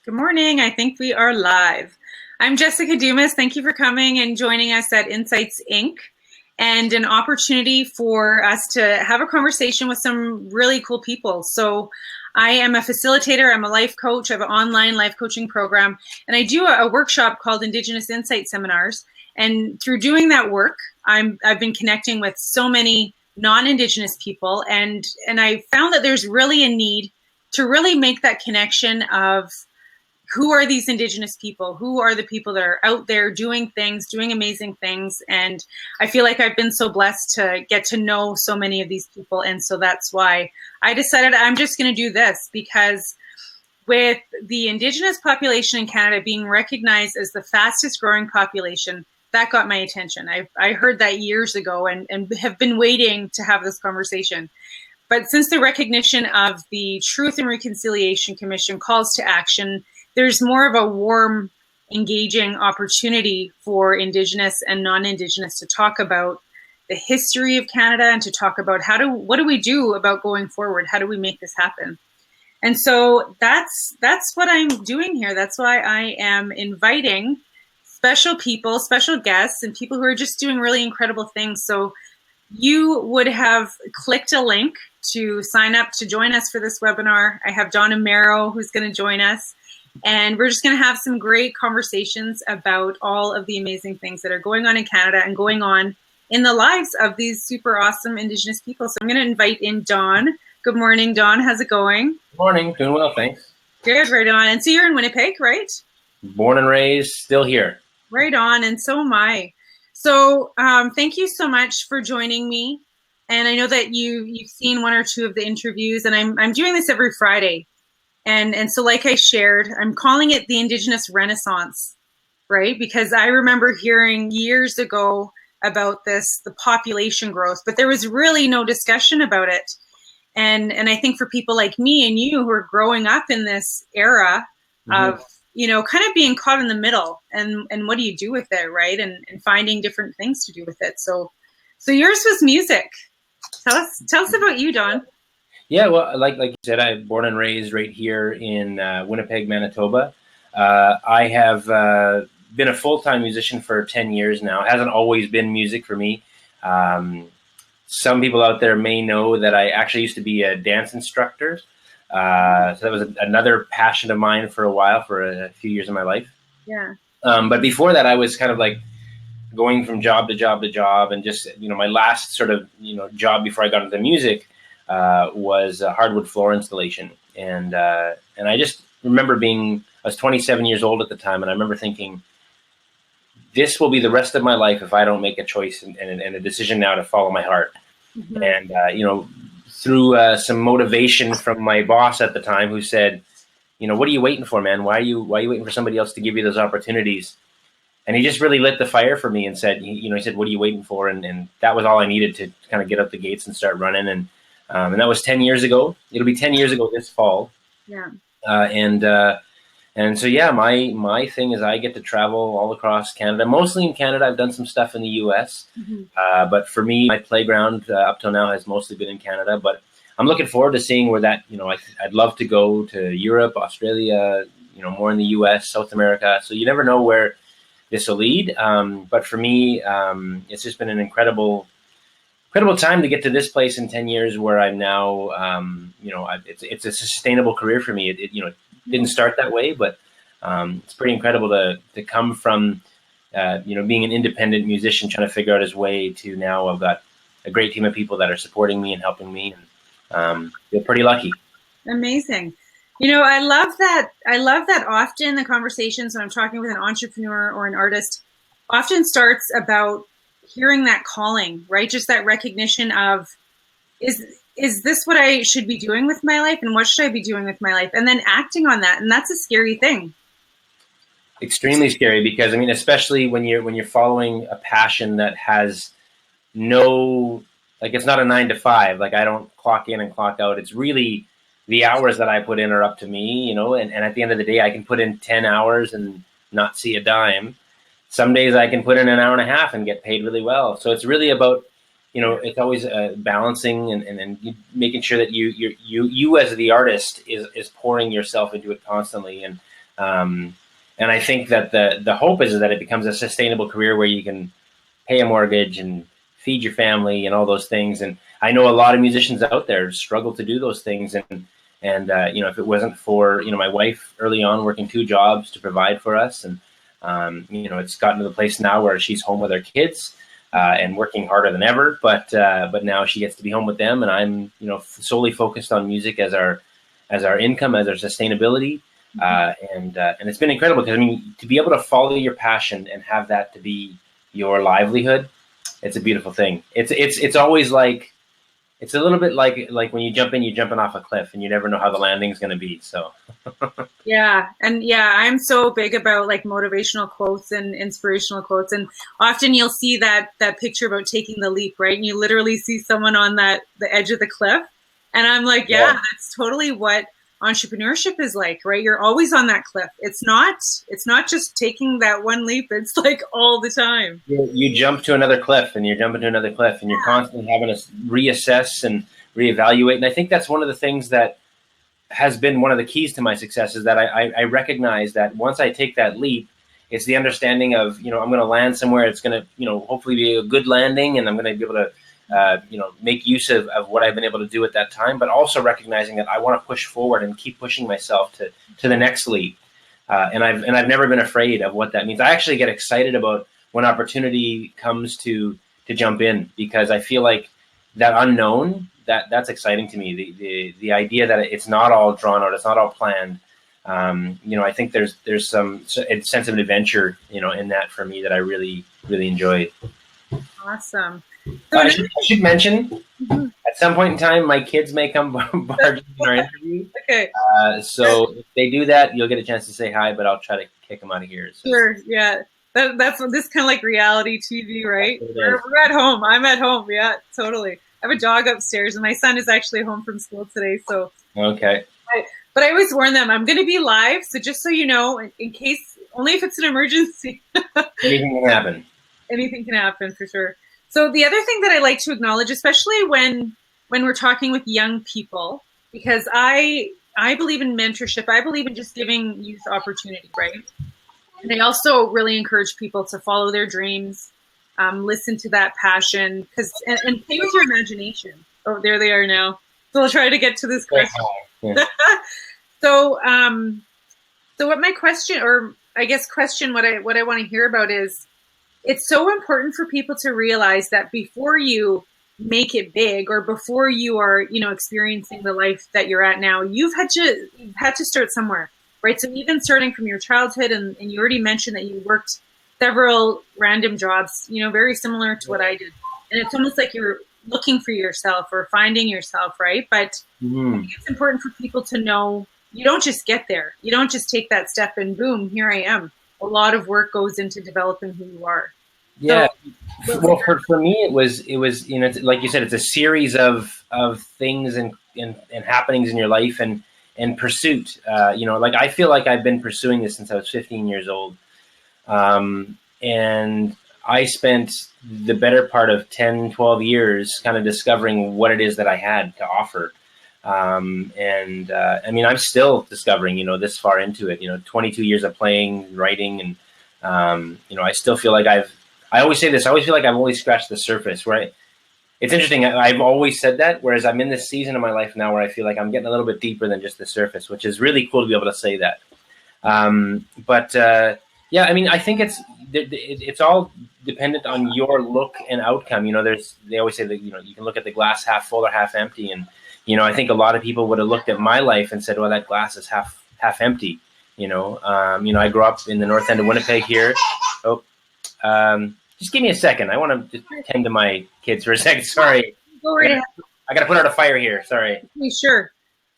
Good morning. I think we are live. I'm Jessica Dumas. Thank you for coming and joining us at Insights Inc. and an opportunity for us to have a conversation with some really cool people. So I am a facilitator. I'm a life coach. I have an online life coaching program, and I do a workshop called Indigenous Insight Seminars. And through doing that work, I've been connecting with so many non-Indigenous people, and I found that there's really a need to really make that connection of who are these Indigenous people? Who are the people that are out there doing things, doing amazing things? And I feel like I've been so blessed to get to know so many of these people. And so that's why I decided I'm just going to do this, because with the Indigenous population in Canada being recognized as the fastest growing population, that got my attention. I heard that years ago and have been waiting to have this conversation. But since the recognition of the Truth and Reconciliation Commission calls to action, there's more of a warm, engaging opportunity for Indigenous and non-Indigenous to talk about the history of Canada and to talk about what do we do about going forward? How do we make this happen? And so that's what I'm doing here. That's why I am inviting special people, special guests, and people who are just doing really incredible things. So you would have clicked a link to sign up to join us for this webinar. I have Amero who's going to join us. And we're just going to have some great conversations about all of the amazing things that are going on in Canada and going on in the lives of these super awesome Indigenous people. So I'm going to invite in Don. Good morning, Don. How's it going? Good morning. Doing well, thanks. Good, right on. And so you're in Winnipeg, right? Born and raised, still here. Right on. And so am I. So thank you so much for joining me. And I know that you've seen one or two of the interviews, and I'm doing this every Friday. And so like I shared, I'm calling it the Indigenous Renaissance, right? Because I remember hearing years ago about the population growth, but there was really no discussion about it. And I think for people like me and you who are growing up in this era of, kind of being caught in the middle and what do you do with it, right? And finding different things to do with it. So yours was music. Tell us about you, Don. Yeah, well, like you said, I'm born and raised right here in Winnipeg, Manitoba. I have been a full-time musician for 10 years now. It hasn't always been music for me. Some people out there may know that I actually used to be a dance instructor. So that was another passion of mine for a while, for a few years of my life. Yeah. But before that, I was kind of like going from job to job to job, and just, my last sort of, job before I got into music was a hardwood floor installation. And I just remember I was 27 years old at the time, and I remember thinking, this will be the rest of my life if I don't make a choice and a decision now to follow my heart. Mm-hmm. And, through some motivation from my boss at the time, who said, what are you waiting for, man? Why are you waiting for somebody else to give you those opportunities? And he just really lit the fire for me and said, he said, what are you waiting for? And that was all I needed to kind of get up the gates and start running. And that was 10 years ago. It'll be 10 years ago this fall. Yeah. And so, yeah, my thing is I get to travel all across Canada, mostly in Canada. I've done some stuff in the US. Mm-hmm. But for me, my playground up till now has mostly been in Canada. But I'm looking forward to seeing where that, I'd love to go to Europe, Australia, more in the US, South America. So you never know where this will lead. But for me, it's just been an incredible time to get to this place in 10 years where I'm now, it's a sustainable career for me. It didn't start that way, but it's pretty incredible to come from, being an independent musician, trying to figure out his way, to now I've got a great team of people that are supporting me and helping me, and feel pretty lucky. Amazing. I love that often the conversations when I'm talking with an entrepreneur or an artist often starts about hearing that calling, right? Just that recognition of, is this what I should be doing with my life, and what should I be doing with my life? And then acting on that. And that's a scary thing. Extremely scary, because especially when you're following a passion that has no, it's not a 9 to 5. Like, I don't clock in and clock out. It's really the hours that I put in are up to me, and at the end of the day, I can put in 10 hours and not see a dime. Some days I can put in an hour and a half and get paid really well. So it's really about, it's always balancing and making sure that you as the artist is pouring yourself into it constantly. And And I think that the hope is that it becomes a sustainable career where you can pay a mortgage and feed your family and all those things. And I know a lot of musicians out there struggle to do those things. And you know, if it wasn't for, you know, my wife early on working 2 jobs to provide for us, and you know, it's gotten to the place now where she's home with her kids and working harder than ever. But now she gets to be home with them, and I'm, you know, solely focused on music as our income, as our sustainability. And it's been incredible because, I mean, to be able to follow your passion and have that to be your livelihood, it's a beautiful thing. It's always like, it's a little bit like when you jump in, you're jumping off a cliff and you never know how the landing's going to be. So Yeah. And yeah, I'm so big about like motivational quotes and inspirational quotes. And often you'll see that picture about taking the leap, right? And you literally see someone on the edge of the cliff. And I'm like, yeah, that's totally what entrepreneurship is like, right? You're always on that cliff. It's not just taking that one leap. It's like all the time. You jump to another cliff and you're jumping to another cliff, and you're constantly having to reassess and reevaluate. And I think that's one of the things that has been one of the keys to my success, is that I recognize that once I take that leap, it's the understanding of, you know, I'm going to land somewhere. It's going to, you know, hopefully be a good landing, and I'm going to be able to you know, make use of what I've been able to do at that time, but also recognizing that I want to push forward and keep pushing myself to the next leap. And I've never been afraid of what that means. I actually get excited about when opportunity comes to jump in, because I feel like that unknown, that's exciting to me. The idea that it's not all drawn out, it's not all planned. You know, I think there's some sense of adventure, you know, in that for me that I really, really enjoy. Awesome. So I should mention, at some point in time, my kids may come barge in our interview. Okay. So if they do that, you'll get a chance to say hi, but I'll try to kick them out of here. So. Sure. Yeah. That's this kind of like reality TV, right? We're at home. I'm at home. Yeah, totally. I have a dog upstairs, and my son is actually home from school today. So okay. But I always warn them, I'm going to be live. So just so you know, in case, only if it's an emergency. Anything can happen. Anything can happen, for sure. So the other thing that I like to acknowledge, especially when we're talking with young people, because I believe in mentorship. I believe in just giving youth opportunity, right? And I also really encourage people to follow their dreams, listen to that passion, and play with your imagination. Oh, there they are now. So I'll try to get to this question. Yeah. So what my question, or I guess question, what I want to hear about is, it's so important for people to realize that before you make it big, or before you are, you know, experiencing the life that you're at now, you've had to start somewhere, right? So even starting from your childhood, and you already mentioned that you worked several random jobs, you know, very similar to what I did. And it's almost like you're looking for yourself or finding yourself, right? But I think it's important for people to know you don't just get there. You don't just take that step and boom, here I am. A lot of work goes into developing who you are. Yeah. So, well, for me, it was, you know, like you said, it's a series of things and happenings in your life and pursuit. You know, like I feel like I've been pursuing this since I was 15 years old. And I spent the better part of 10, 12 years kind of discovering what it is that I had to offer. I mean, I'm still discovering, you know, this far into it, you know, 22 years of playing, writing, and, you know, I still feel like I always say this, I always feel like I've only scratched the surface, right? It's interesting. I've always said that, whereas I'm in this season of my life now where I feel like I'm getting a little bit deeper than just the surface, which is really cool to be able to say that. Yeah, I mean, I think it's all dependent on your look and outcome. You know, they always say that, you know, you can look at the glass half full or half empty. And, you know, I think a lot of people would have looked at my life and said, well, that glass is half empty. You know, I grew up in the north end of Winnipeg here. Just give me a second. I want to just tend to my kids for a second. Sorry. I got to put out a fire here. Sorry. Okay, sure.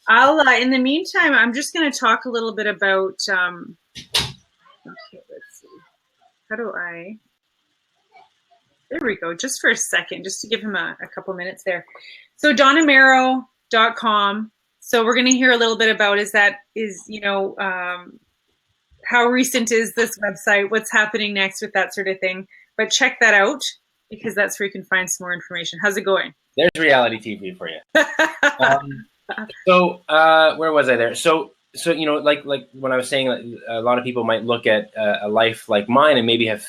I'll, in the meantime, I'm just going to talk a little bit about, okay, let's see. How do I, there we go. Just for a second, just to give him a couple minutes there. So donamero.com. So we're going to hear a little bit about, you know, how recent is this website? What's happening next with that sort of thing? But check that out, because that's where you can find some more information. How's it going? There's reality TV for you. So where was I there? So so, like when I was saying, like, a lot of people might look at a life like mine and maybe have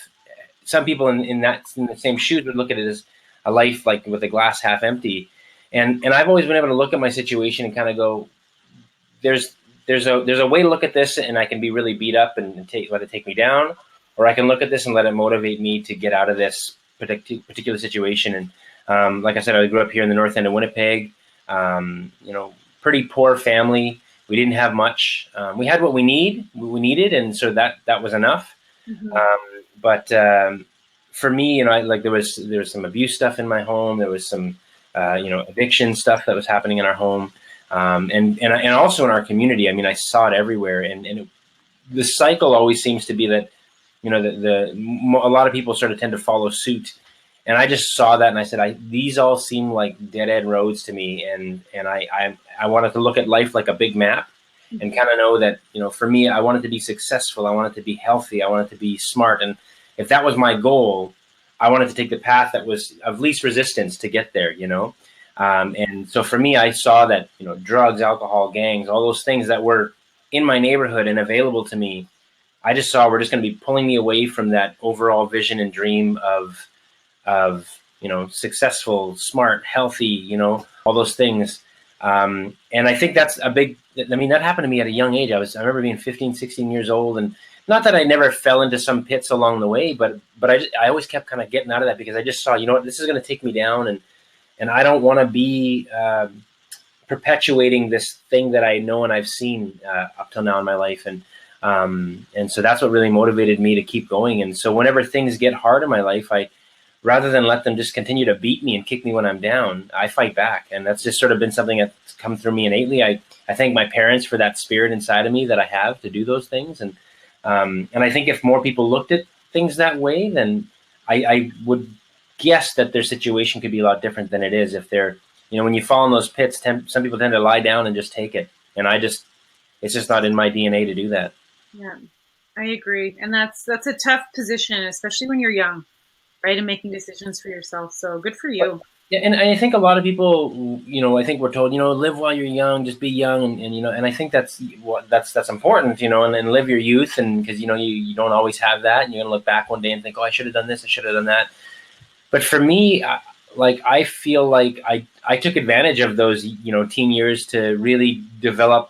some people in the same shoes would look at it as a life like with a glass half empty. And I've always been able to look at my situation and kind of go, there's there's a way to look at this, and I can be really beat up and let it take me down, or I can look at this and let it motivate me to get out of this particular situation. And like I said, I grew up here in the north end of Winnipeg. Pretty poor family. We didn't have much. We had what we needed, and so that was enough. Mm-hmm. But for me, there was some abuse stuff in my home. There was some eviction stuff that was happening in our home, and also in our community. I mean, I saw it everywhere, and the cycle always seems to be that a lot of people sort of tend to follow suit. And I just saw that, and I said, these all seem like dead end roads to me, and I wanted to look at life like a big map, and kind of know that, for me, I wanted to be successful, I wanted to be healthy, I wanted to be smart, and if that was my goal, I wanted to take the path that was of least resistance to get there, and so for me, I saw that, drugs, alcohol, gangs, all those things that were in my neighborhood and available to me, I just saw were just going to be pulling me away from that overall vision and dream of successful, smart, healthy, all those things. And I think that's a big, that happened to me at a young age. I remember being 15, 16 years old, and not that I never fell into some pits along the way, but I always kept kind of getting out of that, because I just saw, this is going to take me down, and I don't want to be perpetuating this thing that I know and I've seen up till now in my life. And so that's what really motivated me to keep going. And so whenever things get hard in my life, rather than let them just continue to beat me and kick me when I'm down, I fight back. And that's just sort of been something that's come through me innately. I thank my parents for that spirit inside of me that I have to do those things. And I think if more people looked at things that way, then I would guess that their situation could be a lot different than it is. If they're, when you fall in those pits, some people tend to lie down and just take it. And it's just not in my DNA to do that. Yeah, I agree. And that's a tough position, especially when you're young, right? And making decisions for yourself. So good for you. Yeah, and I think a lot of people, I think we're told, live while you're young, just be young, and I think that's important, and live your youth, and because you don't always have that, and you're gonna look back one day and think, oh, I should have done this, I should have done that. But for me, I feel like I took advantage of those teen years to really develop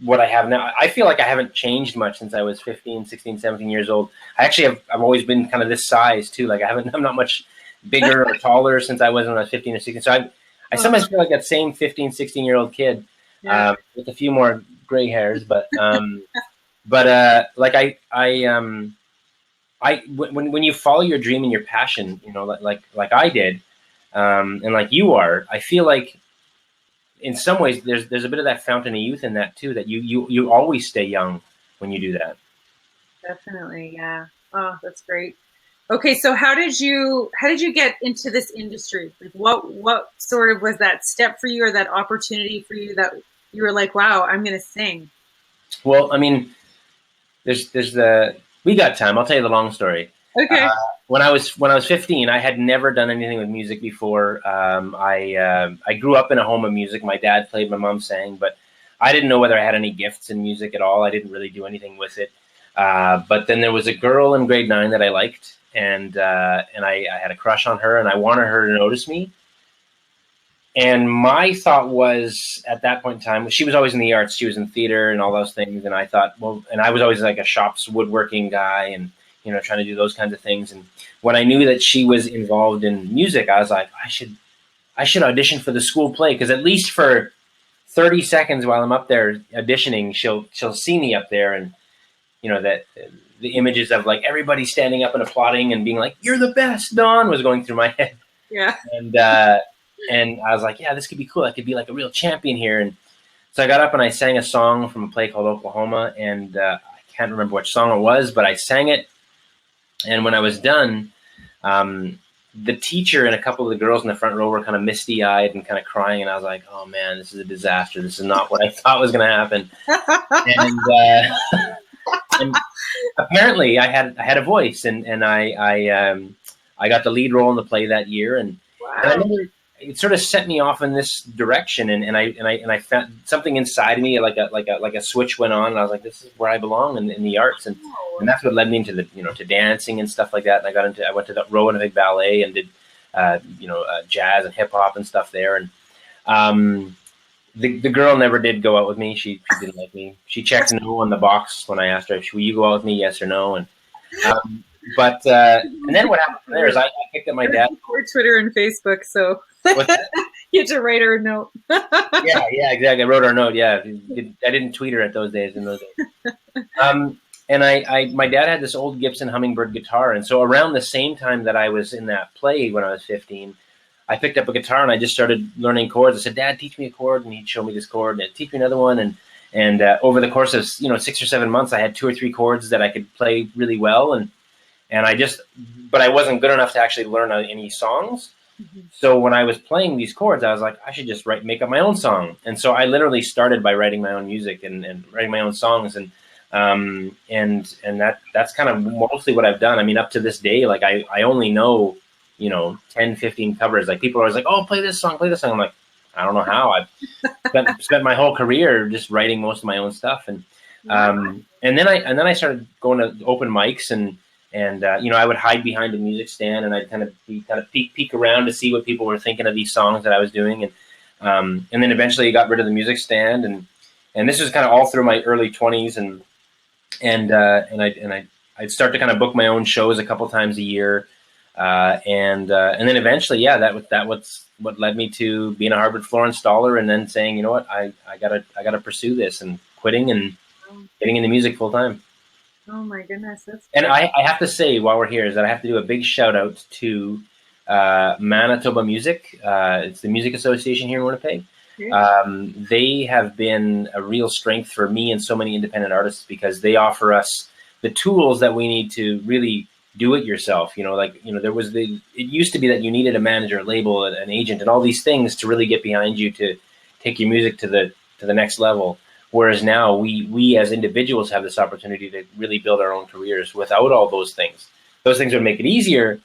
what I have now. I feel like I haven't changed much since I was 15, 16, 17 years old. I've always been kind of this size too. Like I'm not much bigger or taller since I was when I was 15 or 16. So I sometimes feel like that same 15, 16-year-old kid with a few more gray hairs. But when you follow your dream and your passion, like I did, and like you are, I feel like in some ways there's a bit of that fountain of youth in that too, that you always stay young when you do that. Definitely. Yeah. Oh, that's great. Okay. So how did you get into this industry? Like what sort of was that step for you, or that opportunity for you, that you were like, wow, I'm going to sing? Well, I mean, we got time. I'll tell you the long story. Okay. When I was 15, I had never done anything with music before. I grew up in a home of music. My dad played, my mom sang, but I didn't know whether I had any gifts in music at all. I didn't really do anything with it. But then there was a girl in grade 9 that I liked, and I had a crush on her, and I wanted her to notice me. And my thought was, at that point in time, she was always in the arts. She was in theater and all those things. And I thought, well, and I was always like a shops woodworking guy, and trying to do those kinds of things. And when I knew that she was involved in music, I was like, I should audition for the school play, because at least for 30 seconds while I'm up there auditioning, she'll see me up there, and that the images of like everybody standing up and applauding and being like, "You're the best, Dawn," was going through my head. Yeah. And I was like, yeah, this could be cool. I could be like a real champion here. And so I got up and I sang a song from a play called Oklahoma, and I can't remember which song it was, but I sang it. And when I was done, the teacher and a couple of the girls in the front row were kind of misty-eyed and kind of crying, and I was like, oh man, this is a disaster. This is not what I thought was going to happen. And apparently I had a voice, and I got the lead role in the play that year. And, wow. and it sort of set me off in this direction, and I found something inside of me, like a switch went on, and I was like, this is where I belong in the arts, and that's what led me into to dancing and stuff like that. And I went to the Winnipeg Ballet and did jazz and hip hop and stuff there, and the girl never did go out with me. She didn't like me. She checked no on the box when I asked her, will you go out with me, yes or no? And but and then what happened from there is I picked up my dad. Or Twitter and Facebook, so you had to write her a note. yeah, exactly. I wrote her a note. Yeah, I didn't tweet her in those days. And my dad had this old Gibson Hummingbird guitar, and so around the same time that I was in that play when I was 15, I picked up a guitar and I just started learning chords. I said, Dad, teach me a chord, and he'd show me this chord, and teach me another one, and over the course of 6 or 7 months, I had 2 or 3 chords that I could play really well, but I wasn't good enough to actually learn any songs. Mm-hmm. So when I was playing these chords, I was like, I should just make up my own song. And so I literally started by writing my own music and writing my own songs. And that's kind of mostly what I've done. I mean, up to this day, like I only know, 10, 15 covers. Like people are always like, oh, play this song. I'm like, I don't know how. I've spent my whole career just writing most of my own stuff. And then I started going to open mics and I would hide behind a music stand, and I'd kind of peek around to see what people were thinking of these songs that I was doing, and then eventually I got rid of the music stand, and this was kind of all through my early 20s, and I'd start to kind of book my own shows a couple times a year, and then eventually, that's what led me to being a hardwood floor installer, and then saying, you know what, I gotta pursue this, and quitting and getting into music full time. Oh my goodness, that's great. And I have to say, while we're here, is that I have to do a big shout out to Manitoba Music. It's the Music Association here in Winnipeg. They have been a real strength for me and so many independent artists, because they offer us the tools that we need to really do it yourself. It used to be that you needed a manager, a label, an agent, and all these things to really get behind you to take your music to the next level. Whereas now we as individuals have this opportunity to really build our own careers without all those things. Those things would make it easier,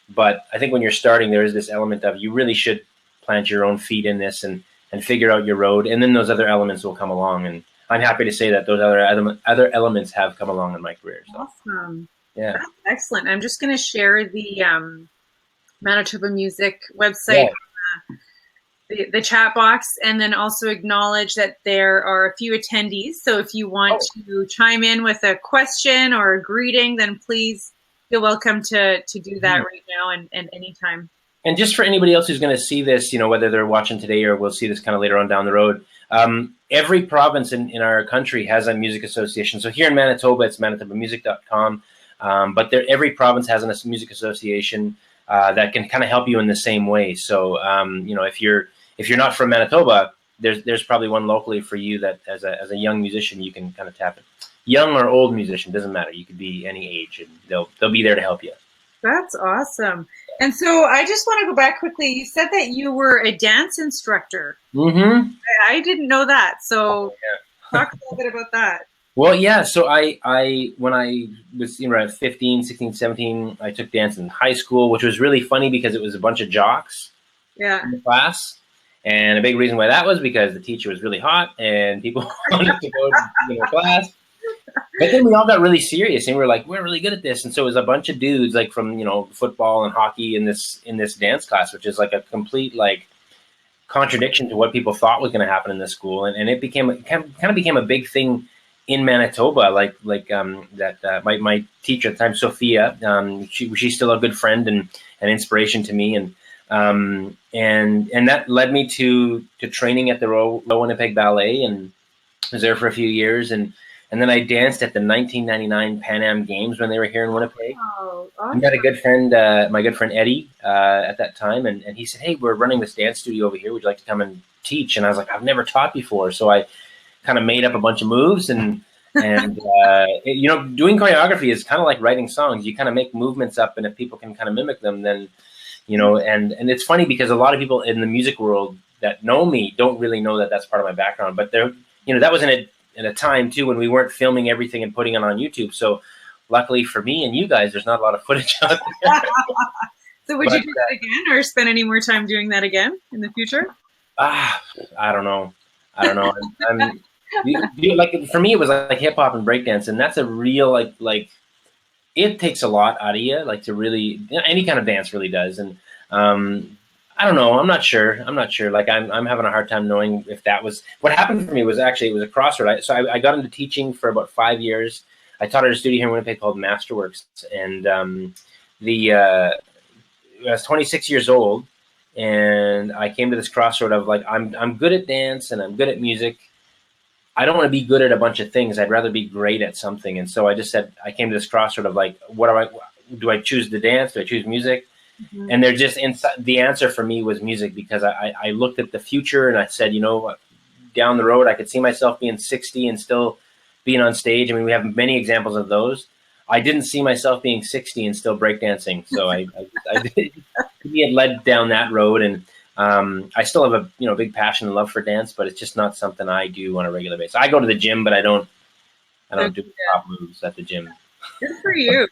but I think when you're starting, there is this element of you really should plant your own feet in this and figure out your road, and then those other elements will come along. And I'm happy to say that those other elements have come along in my career. So. Awesome. Yeah. That's excellent. I'm just going to share the Manitoba Music website. Yeah. The chat box, and then also acknowledge that there are a few attendees. So if you want to chime in with a question or a greeting, then please feel welcome to do that right now and anytime. And just for anybody else who's going to see this, whether they're watching today or we'll see this kind of later on down the road, every province in our country has a music association. So here in Manitoba, it's manitobamusic.com. But every province has a music association that can kind of help you in the same way. So, if you're not from Manitoba, there's probably one locally for you that as a young musician, you can kind of tap it. Young or old musician, doesn't matter. You could be any age, and they'll be there to help you. That's awesome. And so I just want to go back quickly. You said that you were a dance instructor. Mm-hmm. I didn't know that. So talk a little bit about that. Well, yeah. So when I was at 15, 16, 17, I took dance in high school, which was really funny because it was a bunch of jocks in the class. And a big reason why that was because the teacher was really hot and people wanted to go to class. But then we all got really serious and we were like, we're really good at this. And so it was a bunch of dudes like from, football and hockey in this dance class, which is like a complete contradiction to what people thought was going to happen in this school. And it kind of became a big thing in Manitoba, my teacher at the time, Sophia, she's still a good friend and an inspiration to me. And that led me to training at the Royal Winnipeg Ballet, and I was there for a few years. And then I danced at the 1999 Pan Am Games when they were here in Winnipeg. Oh, awesome. I met a good friend, my good friend Eddie, at that time. And he said, hey, we're running this dance studio over here. Would you like to come and teach? And I was like, I've never taught before. So I kind of made up a bunch of moves and doing choreography is kind of like writing songs. You kind of make movements up, and if people can kind of mimic them, then, and it's funny because a lot of people in the music world that know me don't really know that that's part of my background, but that was in a time too when we weren't filming everything and putting it on YouTube. So luckily for me and you guys, there's not a lot of footage out there. So would you do that again, or spend any more time doing that again in the future? I don't know. Like for me, it was like hip hop and breakdance, and that's a real like it takes a lot out of you, like to really any kind of dance really does. And I don't know. I'm not sure. Like I'm having a hard time knowing if that was what happened for me. Was actually it was a crossroad. I got into teaching for about 5 years. I taught at a studio here in Winnipeg called Masterworks, and I was 26 years old, and I came to this crossroad of like I'm good at dance and I'm good at music. I don't want to be good at a bunch of things. I'd rather be great at something. And so I just said I came to this crossroad of like, do I choose the dance? Do I choose music? Mm-hmm. And they're just inside. The answer for me was music, because I looked at the future and I said, down the road I could see myself being 60 and still being on stage. I mean, we have many examples of those. I didn't see myself being 60 and still breakdancing. So I had led down that road, and I still have a big passion and love for dance, but it's just not something I do on a regular basis. I go to the gym, but I don't do top moves at the gym. Good for you.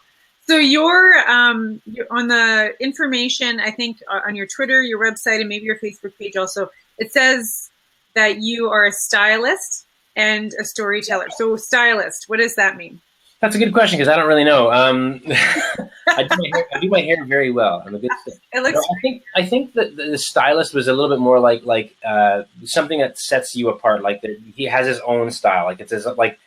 So you're on the information, I think, on your Twitter, your website, and maybe your Facebook page also, it says that you are a stylist and a storyteller. So stylist, what does that mean? That's a good question, because I don't really know. I do my hair very well. I'm a good. It looks. I think that the stylist was a little bit more like something that sets you apart. Like he has his own style. Like it's like,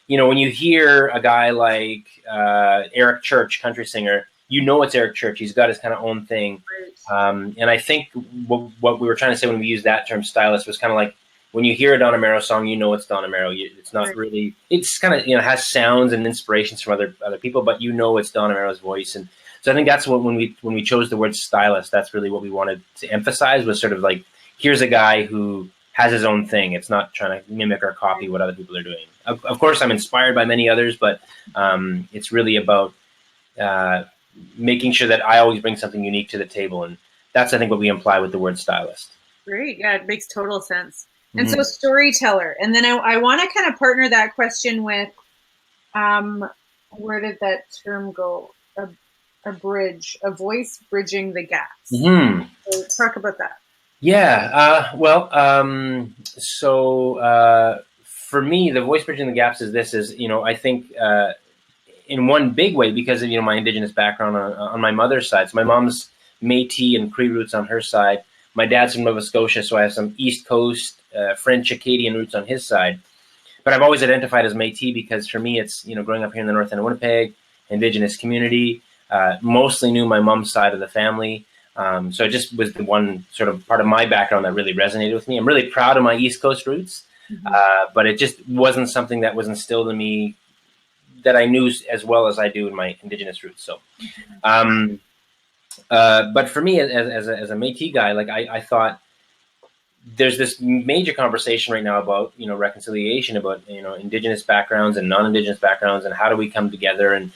when you hear a guy like Eric Church, country singer, it's Eric Church. He's got his kind of own thing. Right. And I think what we were trying to say when we used that term stylist was kind of like, when you hear a Don Amero song, it's Don Amero. It's not really. It's kind of has sounds and inspirations from other people, but it's Don Amero's voice. And so I think that's what when we chose the word stylist, that's really what we wanted to emphasize, was sort of like, here's a guy who has his own thing. It's not trying to mimic or copy what other people are doing. Of course, I'm inspired by many others, but it's really about making sure that I always bring something unique to the table, and that's I think what we imply with the word stylist. Great, yeah, it makes total sense. And so storyteller. And then I want to kind of partner that question with, where did that term go? A bridge, a voice bridging the gaps. Mm-hmm. So talk about that. Yeah. So for me, the voice bridging the gaps is I think in one big way, because of, my Indigenous background on my mother's side. So my mom's Métis and Cree roots on her side. My dad's from Nova Scotia, so I have some East Coast French Acadian roots on his side. But I've always identified as Métis because for me, it's, growing up here in the north end of Winnipeg, Indigenous community, mostly knew my mom's side of the family. So it just was the one sort of part of my background that really resonated with me. I'm really proud of my East Coast roots, but it just wasn't something that was instilled in me that I knew as well as I do in my Indigenous roots. So, but for me, as a Métis guy, like I thought there's this major conversation right now about, reconciliation, about, Indigenous backgrounds and non-Indigenous backgrounds, and how do we come together. And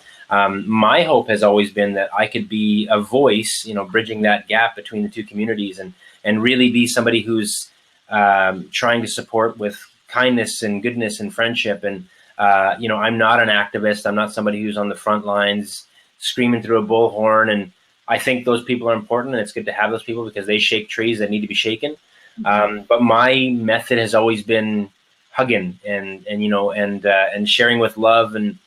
my hope has always been that I could be a voice, bridging that gap between the two communities, and really be somebody who's trying to support with kindness and goodness and friendship. And, I'm not an activist. I'm not somebody who's on the front lines screaming through a bullhorn. And I think those people are important, and it's good to have those people because they shake trees that need to be shaken. But my method has always been hugging and sharing with love and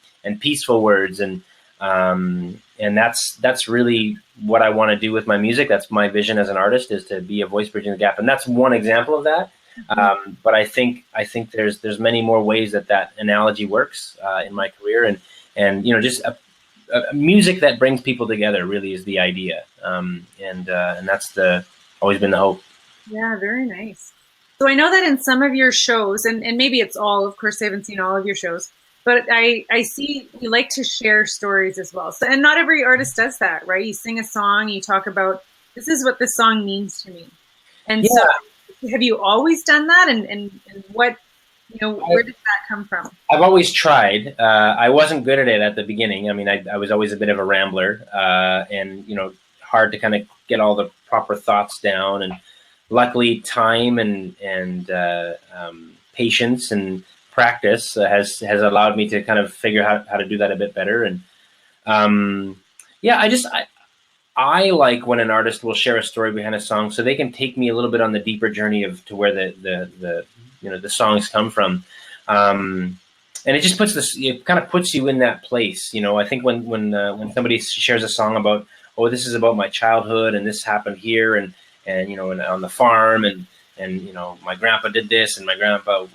peaceful words. And that's really what I want to do with my music. That's my vision as an artist, is to be a voice bridging the gap. And that's one example of that. But I think there's many more ways that analogy works in my career. And just a music that brings people together really is the idea. And that's always been the hope. Yeah, very nice. So I know that in some of your shows, and maybe it's all, of course, I haven't seen all of your shows, but I see you like to share stories as well. So, and not every artist does that, right? You sing a song, you talk about, this is what this song means to me. And so have you always done that? And what, where did that come from? I've always tried. I wasn't good at it at the beginning. I mean, I was always a bit of a rambler, and, hard to kind of get all the proper thoughts down. And luckily, time and patience and practice has allowed me to kind of figure out how to do that a bit better. And I like when an artist will share a story behind a song, so they can take me a little bit on the deeper journey of to where the songs come from. And it just puts this, it kind of puts you in that place. I think when somebody shares a song about, oh, this is about my childhood and this happened here and on the farm and my grandpa did this and my grandpa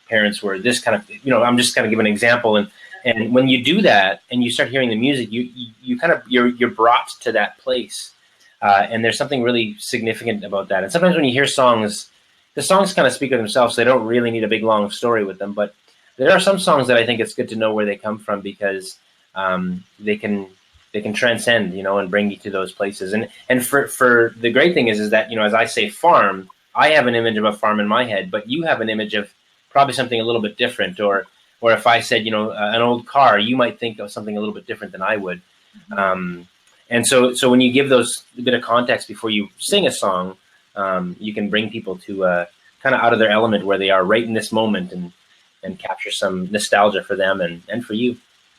parents were this kind of, I'm just kind of giving an example. And when you do that and you start hearing the music, you kind of, you're brought to that place. And there's something really significant about that. And sometimes when you hear songs, the songs kind of speak for themselves. So they don't really need a big, long story with them. But there are some songs that I think it's good to know where they come from because they can transcend, and bring you to those places. And for the great thing is that, as I say farm, I have an image of a farm in my head, but you have an image of probably something a little bit different. Or if I said, an old car, you might think of something a little bit different than I would. And so when you give those a bit of context before you sing a song, you can bring people to kind of out of their element where they are right in this moment and capture some nostalgia for them and for you.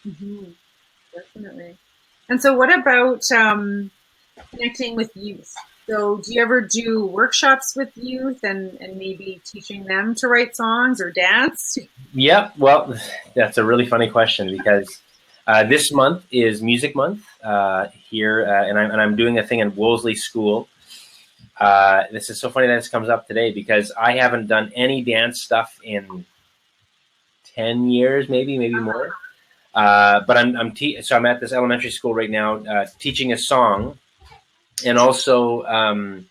Mm-hmm. Definitely. And so what about connecting with youth? So do you ever do workshops with youth and maybe teaching them to write songs or dance? Yeah, well, that's a really funny question because this month is Music Month here, and I'm doing a thing in Wolseley School. This is so funny that this comes up today because I haven't done any dance stuff in 10 years, maybe more. But I'm at this elementary school right now, teaching a song, and also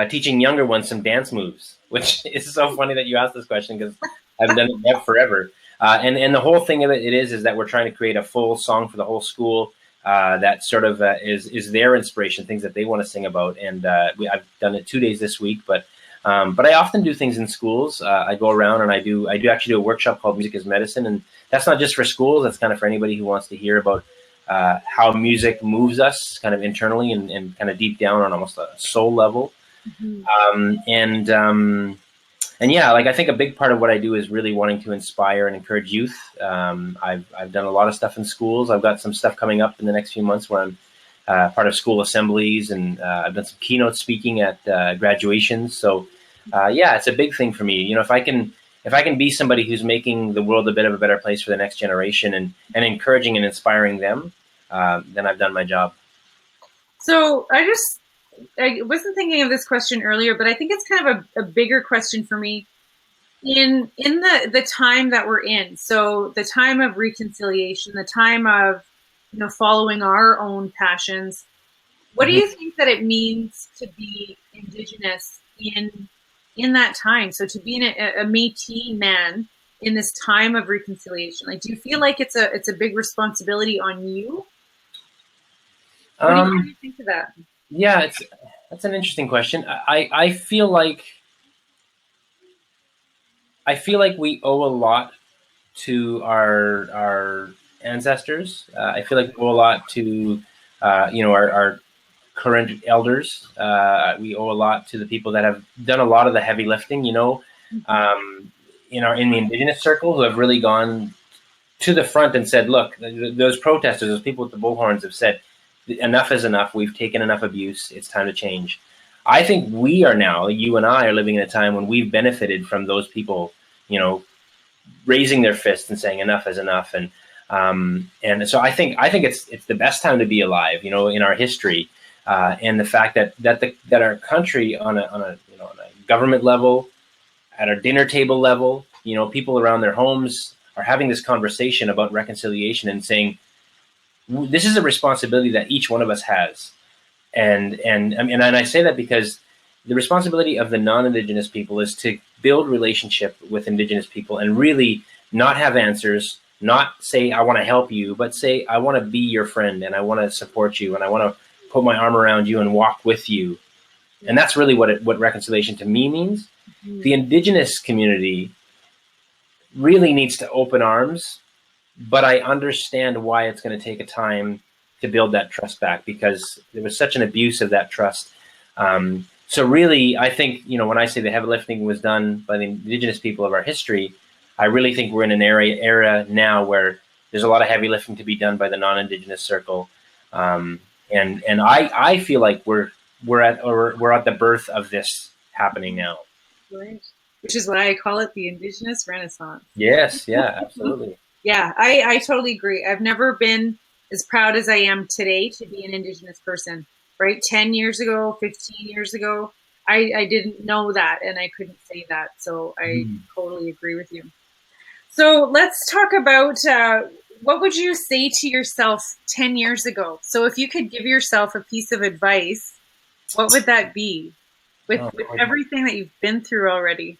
teaching younger ones some dance moves. Which is so funny that you asked this question because I've done it forever. And the whole thing of it is that we're trying to create a full song for the whole school that sort of is their inspiration, things that they want to sing about. And I've done it 2 days this week, but I often do things in schools. I go around and I do actually do a workshop called Music is Medicine, and that's not just for schools. That's kind of for anybody who wants to hear about how music moves us kind of internally and kind of deep down on almost a soul level. Mm-hmm. And yeah, like I think a big part of what I do is really wanting to inspire and encourage youth. I've done a lot of stuff in schools. I've got some stuff coming up in the next few months where I'm part of school assemblies, and I've done some keynote speaking at graduations. So yeah, it's a big thing for me. If I can be somebody who's making the world a bit of a better place for the next generation and encouraging and inspiring them, then I've done my job. So I wasn't thinking of this question earlier, but I think it's kind of a bigger question for me in the time that we're in. So the time of reconciliation, the time of following our own passions. What do you think that it means to be Indigenous in that time? So to be a Métis man in this time of reconciliation, like, do you feel like it's a big responsibility on you? What do you think of that? Yeah, that's an interesting question. I feel like we owe a lot to our ancestors. I feel like we owe a lot to our current elders. We owe a lot to the people that have done a lot of the heavy lifting. In the Indigenous circle, who have really gone to the front and said, "Look, those protesters, those people with the bullhorns, have said." Enough is enough. We've taken enough abuse. It's time to change. I think we are now, you and I are living in a time when we've benefited from those people, raising their fists and saying enough is enough. And so I think it's the best time to be alive, in our history. And the fact that our country on a government level, at our dinner table level, people around their homes are having this conversation about reconciliation and saying, this is a responsibility that each one of us has, and I say that because the responsibility of the non-Indigenous people is to build relationship with Indigenous people and really not have answers, not say I want to help you, but say I want to be your friend and I want to support you and I want to put my arm around you and walk with you, and that's really what reconciliation to me means. Mm-hmm. The Indigenous community really needs to open arms. But I understand why it's going to take a time to build that trust back because there was such an abuse of that trust. So really, I think, when I say the heavy lifting was done by the Indigenous people of our history, I really think we're in an era now where there's a lot of heavy lifting to be done by the non-Indigenous circle. And I feel like we're at the birth of this happening now. Right. Which is why I call it the Indigenous Renaissance. Yes, yeah, absolutely. Yeah, I totally agree. I've never been as proud as I am today to be an Indigenous person, right? 10 years ago, 15 years ago, I didn't know that and I couldn't say that. So I totally agree with you. So let's talk about what would you say to yourself 10 years ago? So if you could give yourself a piece of advice, what would that be with everything that you've been through already?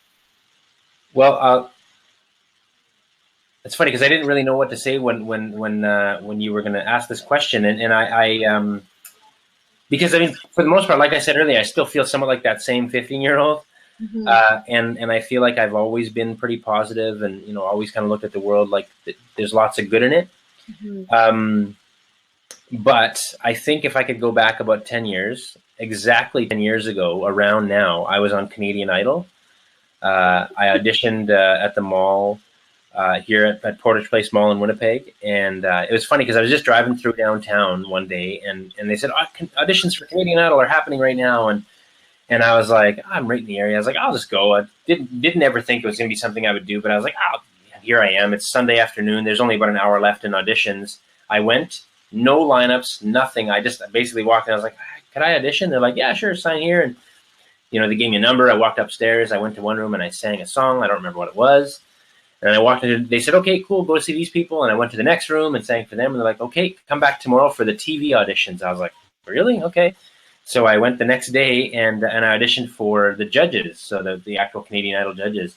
Well, it's funny because I didn't really know what to say when you were going to ask this question, and I because I mean, for the most part, like I said earlier, I still feel somewhat like that same 15-year-old, and I feel like I've always been pretty positive, and always kind of looked at the world like there's lots of good in it. But I think if I could go back about 10 years, exactly 10 years ago, around now, I was on Canadian Idol. I auditioned at the mall here at Portage Place Mall in Winnipeg, and it was funny because I was just driving through downtown one day, and they said auditions for Canadian Idol are happening right now, and I was like, I'm right in the area. I was like, I'll just go. I didn't ever think it was going to be something I would do, but I was like, oh, here I am. It's Sunday afternoon. There's only about an hour left in auditions. I went, no lineups, nothing. I just basically walked in. I was like, could I audition? They're like, yeah, sure, sign here. And they gave me a number. I walked upstairs. I went to one room and I sang a song. I don't remember what it was. And I walked in. They said, okay, cool, go see these people. And I went to the next room and sang for them. And they're like, okay, come back tomorrow for the TV auditions. I was like, really? Okay. So I went the next day and I auditioned for the judges, so the actual Canadian Idol judges.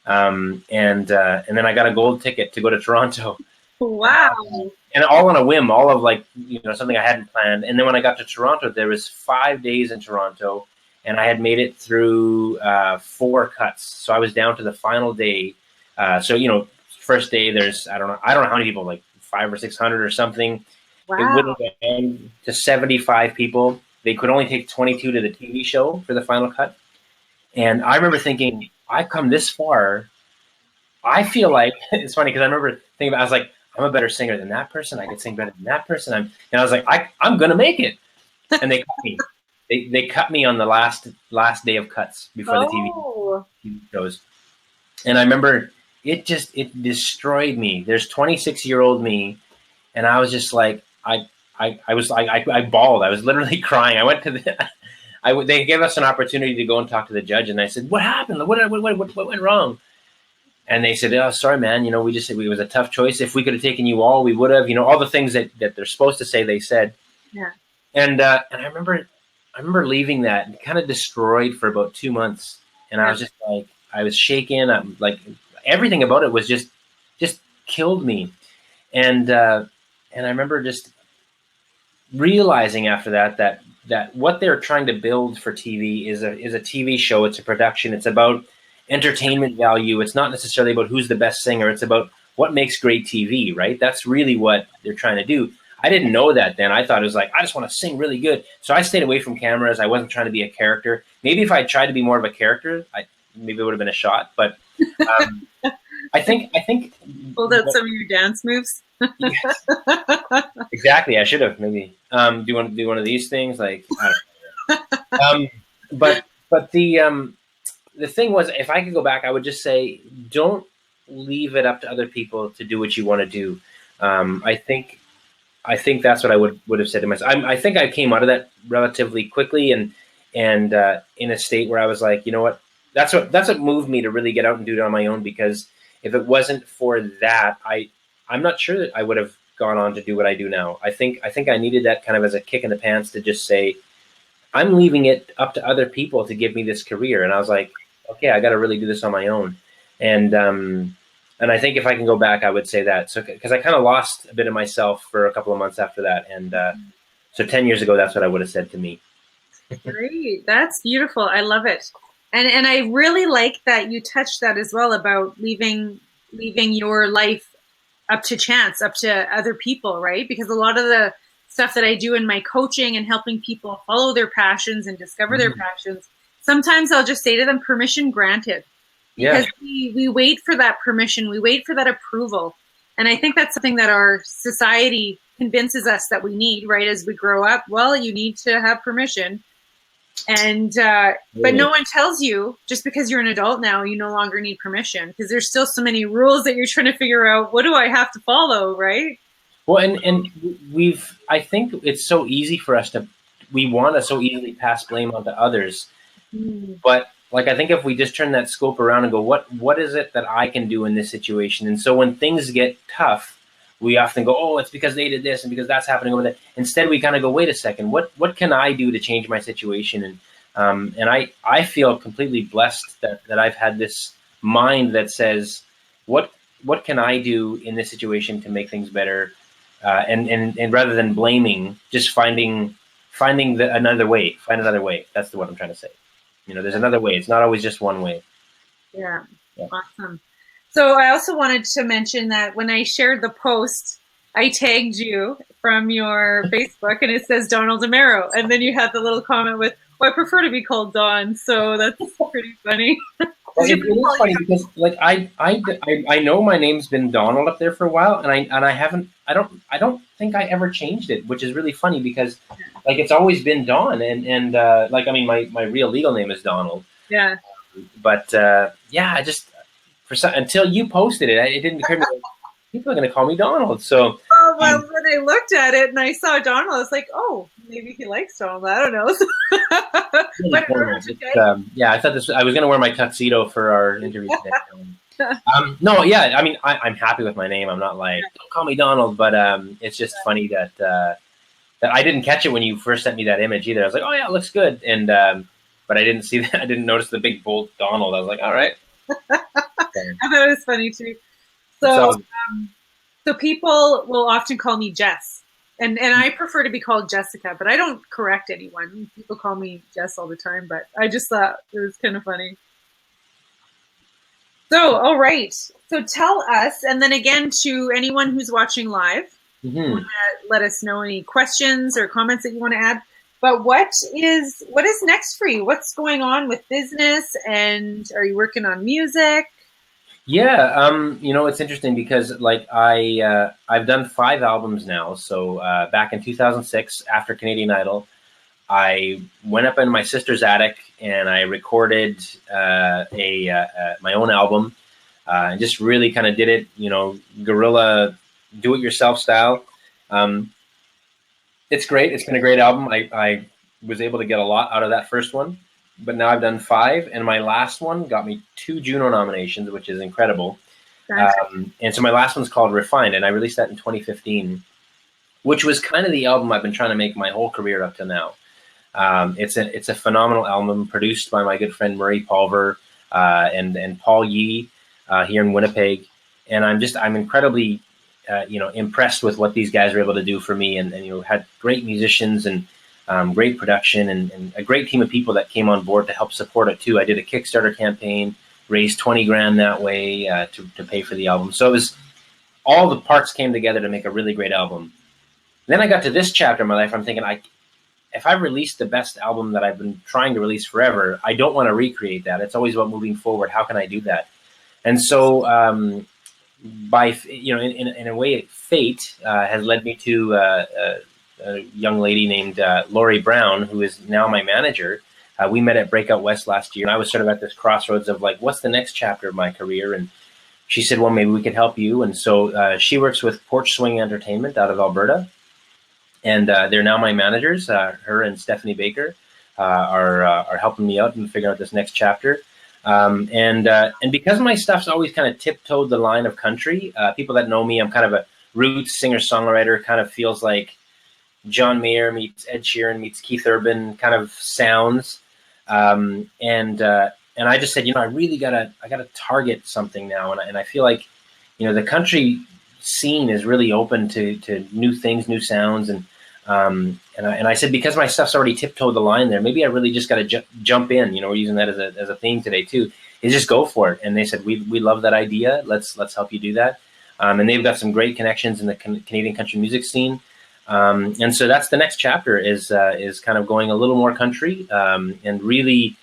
And then I got a gold ticket to go to Toronto. Wow. And all on a whim, all of something I hadn't planned. And then when I got to Toronto, there was 5 days in Toronto, and I had made it through 4 cuts. So I was down to the final day. First day there's I don't know how many people, like 500 or 600 or something. Wow. It whittled down to 75 people. They could only take 22 to the TV show for the final cut. And I remember thinking, I've come this far. I feel like it's funny because I remember thinking I was like, I'm a better singer than that person. I could sing better than that person. And I was like, I'm gonna make it. And they cut me. They cut me on the last day of cuts before the TV shows. And I remember it destroyed me. There's 26-year-old me, and I was just like, I bawled. I was literally crying. I went to they gave us an opportunity to go and talk to the judge, and I said, what happened? What went wrong? And they said, oh, sorry, man. It was a tough choice. If we could have taken you all, we would have. All the things that they're supposed to say, they said. Yeah. And I remember leaving that kind of destroyed for about 2 months, and I was just like, I was shaken. I'm like, everything about it was just killed me. And I remember just realizing after that what they're trying to build for TV is a TV show. It's a production. It's about entertainment value. It's not necessarily about who's the best singer. It's about what makes great TV, right? That's really what they're trying to do. I didn't know that then. I thought it was like, I just want to sing really good. So I stayed away from cameras. I wasn't trying to be a character. Maybe if I tried to be more of a character, maybe it would have been a shot. But I think pulled out some of your dance moves. Yes. Exactly. I should have maybe. Do you want to do one of these things? Like, I don't know. But the thing was, if I could go back, I would just say, don't leave it up to other people to do what you want to do. I think that's what I would have said to myself. I think I came out of that relatively quickly, and in a state where I was like, you know what? That's what moved me to really get out and do it on my own. Because if it wasn't for that, I'm not sure that I would have gone on to do what I do now. I think I needed that kind of as a kick in the pants to just say, I'm leaving it up to other people to give me this career. And I was like, okay, I got to really do this on my own. And I think if I can go back, I would say that. So, because I kind of lost a bit of myself for a couple of months after that. And so 10 years ago, that's what I would have said to me. Great. That's beautiful. I love it. And I really like that you touched that as well about leaving your life up to chance, up to other people, right? Because a lot of the stuff that I do in my coaching and helping people follow their passions and discover their passions, sometimes I'll just say to them, permission granted. Because we wait for that permission, we wait for that approval. And I think that's something that our society convinces us that we need, right, as we grow up. Well, you need to have permission. And but no one tells you just because you're an adult now, you no longer need permission, because there's still so many rules that you're trying to figure out. What do I have to follow, right? Well, and I think it's so easy for us we want to so easily pass blame onto others. But like, I think if we just turn that scope around and go, what is it that I can do in this situation? And so when things get tough, we often go, oh, it's because they did this and because that's happening over there. Instead, we kind of go, wait a second, what can I do to change my situation? And I feel completely blessed that I've had this mind that says, what can I do in this situation to make things better? And rather than blaming, just finding another way. Find another way. That's what I'm trying to say. There's another way. It's not always just one way. Yeah. Awesome. So I also wanted to mention that when I shared the post, I tagged you from your Facebook, and it says Donald Amero, and then you had the little comment with, "Oh, I prefer to be called Don," so that's pretty funny. Well, it is funny because, like, I know my name's been Donald up there for a while, and I don't think I ever changed it, which is really funny because, like, it's always been Don, and like, I mean, my real legal name is Donald. Yeah. But yeah, I just until you posted it, it didn't occur to me, like, people are going to call me Donald. So, well, when I looked at it and I saw Donald, I was like, oh, maybe he likes Donald. I don't know. Yeah, I thought I was going to wear my tuxedo for our interview today. No, yeah, I mean, I'm happy with my name. I'm not like, don't call me Donald, but it's just funny that that I didn't catch it when you first sent me that image either. I was like, oh yeah, it looks good, and but I didn't see that. I didn't notice the big bold Donald. I was like, all right. I thought it was funny too. So people will often call me Jess, and I prefer to be called Jessica, but I don't correct anyone. People call me Jess all the time, but I just thought it was kind of funny. So, all right. So tell us, and then again to anyone who's watching live, let us know any questions or comments that you want to add. But what is next for you? What's going on with business, and are you working on music? Yeah, it's interesting because, like, I've done 5 albums now. So back in 2006, after Canadian Idol, I went up in my sister's attic and I recorded my own album, and just really kind of did it, guerrilla, do-it-yourself style. It's great. It's been a great album. I was able to get a lot out of that first one, but now I've done 5, and my last one got me 2 Juno nominations, which is incredible. And so my last one's called Refined, and I released that in 2015, which was kind of the album I've been trying to make my whole career up to now. It's a phenomenal album produced by my good friend Murray Pulver and Paul Yee here in Winnipeg, and I'm incredibly impressed with what these guys were able to do for me, and had great musicians and great production and a great team of people that came on board to help support it too. I did a Kickstarter campaign, raised 20 grand that way to pay for the album. So it was, all the parts came together to make a really great album. Then I got to this chapter in my life. I'm thinking, if I released the best album that I've been trying to release forever, I don't want to recreate that. It's always about moving forward. How can I do that? And so in a way, fate has led me to a young lady named Lori Brown, who is now my manager. We met at Breakout West last year, and I was sort of at this crossroads of, like, what's the next chapter of my career? And she said, well, maybe we could help you. And so she works with Porch Swing Entertainment out of Alberta, and they're now my managers. Her and Stephanie Baker are helping me out and figure out this next chapter. And because my stuff's always kind of tiptoed the line of country, people that know me, I'm kind of a roots singer-songwriter, kind of feels like John Mayer meets Ed Sheeran meets Keith Urban kind of sounds. And I just said, I really gotta target something now. And I feel like, the country scene is really open to new things, new sounds. And I said, because my stuff's already tiptoed the line there, maybe I really just got to jump in. We're using that as a theme today too, is just go for it. And they said, we love that idea. Let's help you do that. And they've got some great connections in the Canadian country music scene. And so that's the next chapter is kind of going a little more country, and really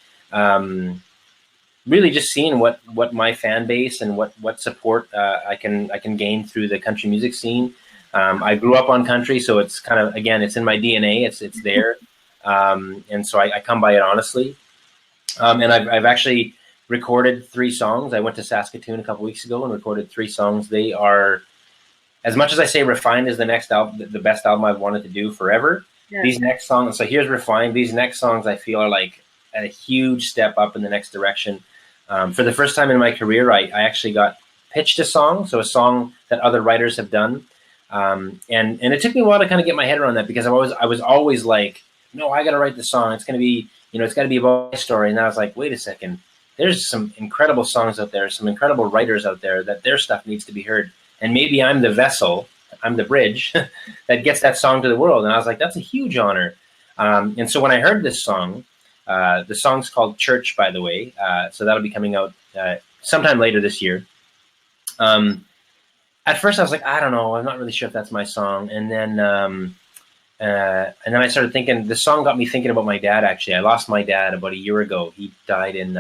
just seeing what my fan base and what support I can gain through the country music scene. I grew up on country, so it's kind of, again, it's in my DNA. It's there, and so I come by it honestly. And I've actually recorded 3 songs. I went to Saskatoon a couple weeks ago and recorded 3 songs. They are, as much as I say Refined is the next album, the best album I've wanted to do forever. Yeah. These next songs, so here's Refined. These next songs I feel are like a huge step up in the next direction. For the first time in my career, I actually got pitched a song, so a song that other writers have done. And it took me a while to kind of get my head around that, because I was always like, no, I got to write the song. It's going to be, it's got to be about my story. And I was like, wait a second, there's some incredible songs out there, some incredible writers out there that their stuff needs to be heard. And maybe I'm the vessel, I'm the bridge that gets that song to the world. And I was like, that's a huge honor. And so when I heard this song, the song's called Church, by the way. So that'll be coming out sometime later this year. At first I was like, I don't know, I'm not really sure if that's my song. And then I started thinking, the song got me thinking about my dad, actually. I lost my dad about a year ago. He died in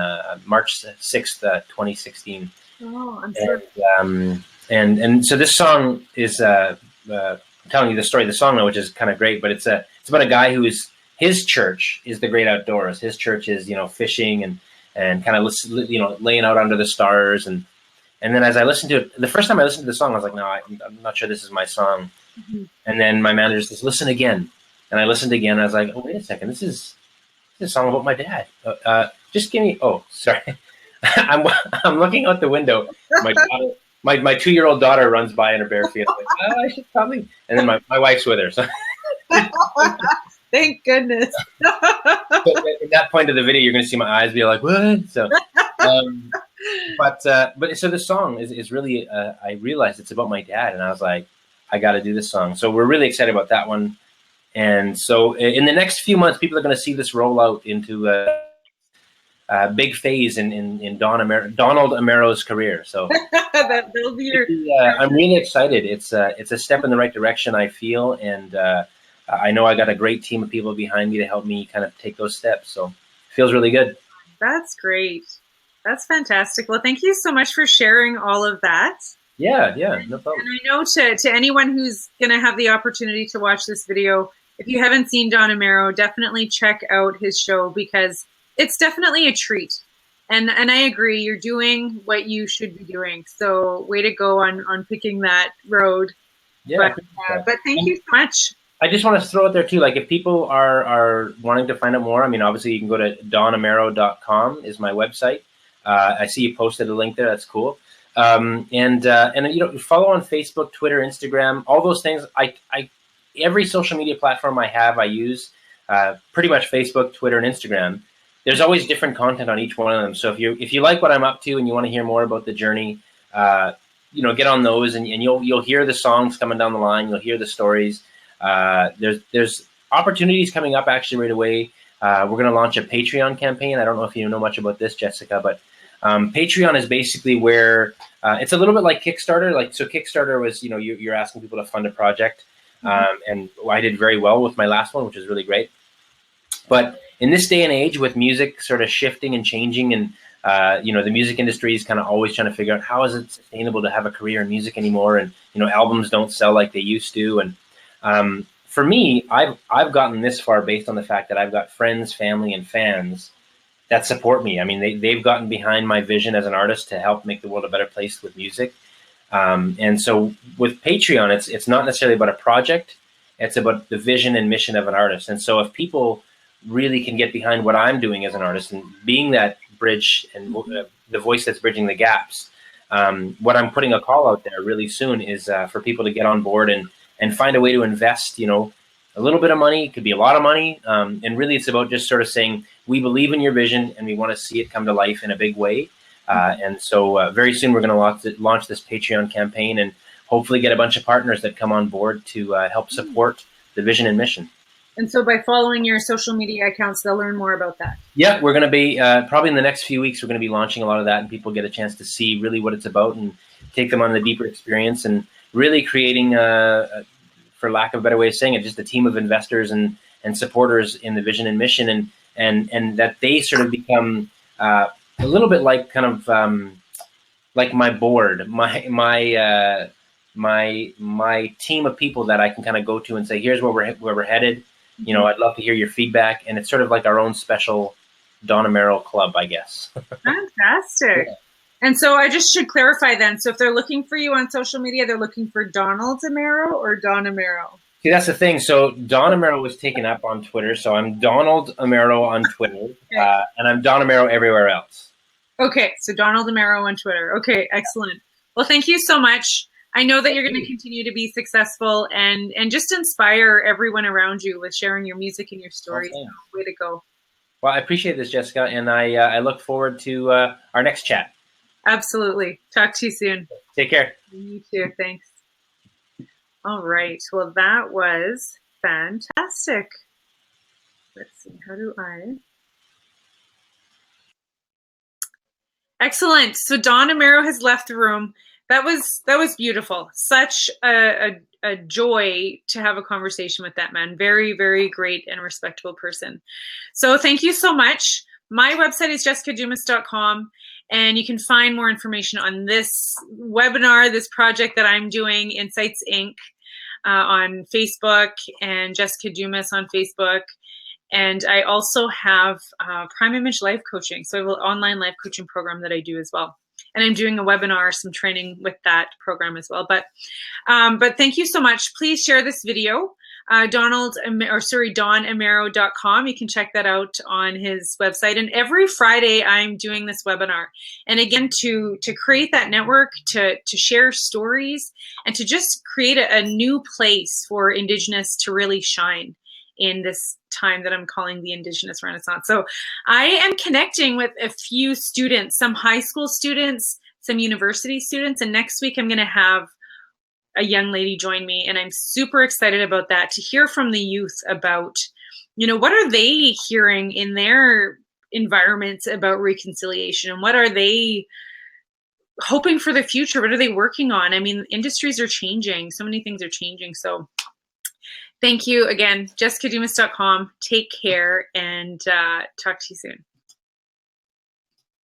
March 6th, 2016. Oh, I'm sorry. And so this song is I'm telling you the story of the song now, which is kind of great, but it's about a guy his church is the great outdoors. His church is, fishing and kind of, laying out under the stars. And then as I listened to it, the first time I listened to the song, I was like, no, I'm not sure this is my song. Mm-hmm. And then my manager says, listen again. And I listened again. And I was like, oh, wait a second. This is a song about my dad. Just give me, oh, sorry. I'm looking out the window. My daughter, my 2-year-old daughter runs by in her bare feet. I'm like, I should probably. And then my wife's with her. So. Thank goodness. So at that point of the video, you're going to see my eyes be like, what? So, but so the song is really, I realized it's about my dad, and I was like, I got to do this song. So we're really excited about that one. And so in the next few months, people are going to see this roll out into a big phase in Donald Amero's career. So that'll be your. I'm really excited. It's a step in the right direction, I feel, and I know I got a great team of people behind me to help me kind of take those steps. So it feels really good. That's great. That's fantastic. Well, thank you so much for sharing all of that. Yeah, no problem. And I know to anyone who's going to have the opportunity to watch this video, if you haven't seen Don Amero, definitely check out his show, because it's definitely a treat. And I agree, you're doing what you should be doing. So way to go on picking that road. Yeah. But thank you so much. I just want to throw it there too. Like, if people are wanting to find out more, I mean, obviously you can go to donamero.com is my website. I see you posted a link there. That's cool. And follow on Facebook, Twitter, Instagram, all those things. Every social media platform I have, I use pretty much Facebook, Twitter, and Instagram. There's always different content on each one of them. So if you like what I'm up to and you want to hear more about the journey, get on those, and you'll hear the songs coming down the line. You'll hear the stories. There's opportunities coming up actually right away. We're going to launch a Patreon campaign. I don't know if you know much about this, Jessica, but Patreon is basically where it's a little bit like Kickstarter. So Kickstarter was, you're asking people to fund a project, and I did very well with my last one, which is really great. But in this day and age, with music sort of shifting and changing, and the music industry is kind of always trying to figure out how is it sustainable to have a career in music anymore, and albums don't sell like they used to, and for me, I've gotten this far based on the fact that I've got friends, family, and fans that support me. I mean, they've gotten behind my vision as an artist to help make the world a better place with music. And so with Patreon, it's not necessarily about a project. It's about the vision and mission of an artist. And so if people really can get behind what I'm doing as an artist and being that bridge and the voice that's bridging the gaps, what I'm putting a call out there really soon is for people to get on board and find a way to invest, a little bit of money. It could be a lot of money. And really it's about just sort of saying, we believe in your vision and we want to see it come to life in a big way. And so very soon we're going to launch this Patreon campaign and hopefully get a bunch of partners that come on board to help support the vision and mission. And so by following your social media accounts, they'll learn more about that. Yeah, we're going to be, probably in the next few weeks, we're going to be launching a lot of that, and people get a chance to see really what it's about and take them on the deeper experience, and really creating, for lack of a better way of saying it, just a team of investors and supporters in the vision and mission, and that they sort of become a little bit like kind of like my board, my my team of people that I can kind of go to and say, here's where we're headed. You know, I'd love to hear your feedback, and it's sort of like our own special Don Amero club, I guess. Fantastic. Yeah. And so I just should clarify then. So if they're looking for you on social media, they're looking for Donald Amero or Don Amero? See, that's the thing. So Don Amero was taken up on Twitter. So I'm Donald Amero on Twitter, okay. And I'm Don Amero everywhere else. Okay, so Donald Amero on Twitter. Okay, excellent. Well, thank you so much. I know that you're going to continue to be successful and just inspire everyone around you with sharing your music and your stories. Okay. Way to go. Well, I appreciate this, Jessica, and I look forward to our next chat. Absolutely. Talk to you soon. Take care. You too. Thanks. All right. Well, that was fantastic. Let's see. How do I... Excellent. So Don Amero has left the room. That was beautiful. Such a joy to have a conversation with that man. Very, very great and respectable person. So thank you so much. My website is jessicadumas.com, and you can find more information on this webinar, this project that I'm doing, Insights Inc., on Facebook, and Jessica Dumas on Facebook. And I also have Prime Image Life Coaching. So I have an online life coaching program that I do as well. And I'm doing a webinar, some training with that program as well. But thank you so much. Please share this video. DonAmero.com. You can check that out on his website. And every Friday, I'm doing this webinar. And again, to create that network, to share stories, and to just create a new place for Indigenous to really shine in this time that I'm calling the Indigenous Renaissance. So I am connecting with a few students, some high school students, some university students, and next week I'm going to have a young lady join me, and I'm super excited about that, to hear from the youth about, you know, what are they hearing in their environments about reconciliation, and what are they hoping for the future? What are they working on? I mean, industries are changing. So many things are changing. So thank you again, jessicadumas.com. Take care, and talk to you soon.